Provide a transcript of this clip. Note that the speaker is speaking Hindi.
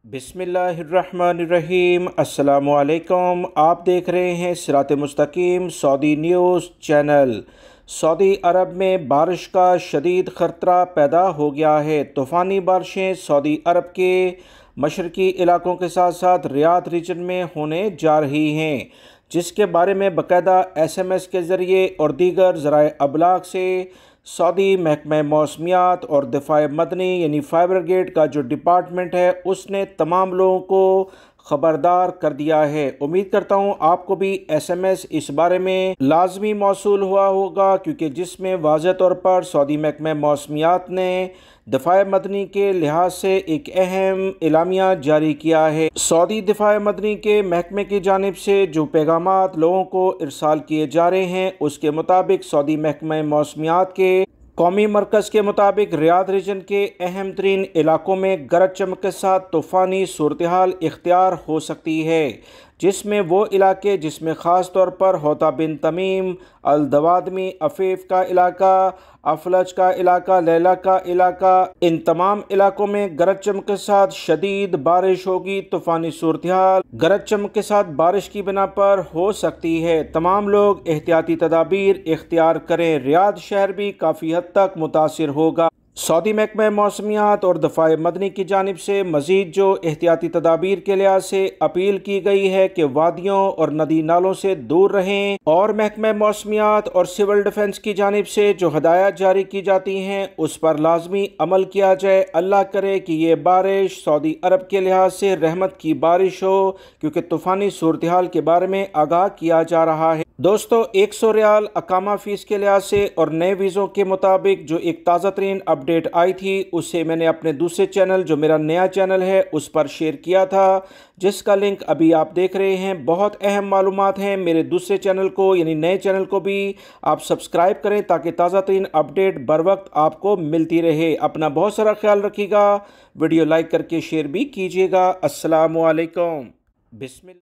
बिस्मिल्लाहिर्रहमानिर्रहीम। अस्सलामुअलैकुम। आप देख रहे हैं सिरात मुस्तकीम सऊदी न्यूज़ चैनल। सऊदी अरब में बारिश का शदीद ख़तरा पैदा हो गया है। तूफ़ानी बारिशें सऊदी अरब के मशरक़ी इलाकों के साथ साथ रियाद रीजन में होने जा रही हैं, जिसके बारे में बाकायदा SMS के ज़रिए और दीगर ज़राए अबलाग से सऊदी महकमा मौसमियात और दिफ़ा मदनी यानी फायर ब्रिगेड का जो डिपार्टमेंट है उसने तमाम लोगों को ख़बरदार कर दिया है। उम्मीद करता हूँ आपको भी SMS इस बारे में लाजमी मौसूल हुआ होगा, क्योंकि जिसमें वाज़ह तौर पर सऊदी महकमा मौसमियात ने दिफ़ा मदनी के लिहाज से एक अहम एलामिया जारी किया है। सऊदी दिफ़ा मदनी के महकमे की जानिब से जो पैगामात लोगों को इरसाल किए जा रहे हैं उसके मुताबिक सऊदी महकमा मौसमियात के कौमी मरकज़ के मुताबिक रियाद रीजन के अहम तरीन इलाकों में गरज चमक के साथ तूफ़ानी सूरत हाल इख्तियार हो सकती है, जिसमें वो इलाके जिसमें ख़ास तौर पर होता बिन तमीम, अल दवादमी, अफीफ का इलाका, अफलज का इलाका, लैला का इलाका, इन तमाम इलाकों में गरज चमक के साथ शदीद बारिश होगी। तूफ़ानी सूरत हाल गरज चमक के साथ बारिश की बिना पर हो सकती है। तमाम लोग एहतियाती तदाबीर इख्तियार करें। रियाद शहर भी काफ़ी हद तक मुतासिर होगा। सऊदी महकमा मौसमियात और दिफ़ा मदनी की जानिब से मज़ीद जो एहतियाती तदाबीर के लिहाज से अपील की गई है कि वादियों और नदी नालों से दूर रहें, और महकमा मौसमियात और सिविल डिफेंस की जानिब से जो हदायत जारी की जाती हैं उस पर लाजमी अमल किया जाए। अल्लाह करे कि ये बारिश सऊदी अरब के लिहाज से रहमत की बारिश हो, क्योंकि तूफ़ानी सूरत हाल के बारे में आगाह किया जा रहा है। दोस्तों, 100 रियाल अकामा फ़ीस के लिहाज से और नए वीज़ों के मुताबिक जो एक ताज़ा तरीन अपडेट आई थी उससे मैंने अपने दूसरे चैनल जो मेरा नया चैनल है उस पर शेयर किया था, जिसका लिंक अभी आप देख रहे हैं। बहुत अहम मालूमात हैं। मेरे दूसरे चैनल को यानी नए चैनल को भी आप सब्सक्राइब करें ताकि ताज़ा तरीन अपडेट बर वक्त आपको मिलती रहे। अपना बहुत सारा ख्याल रखिएगा। वीडियो लाइक करके शेयर भी कीजिएगा। अस्सलामु अलैकुम। बिस्मिल्लाह।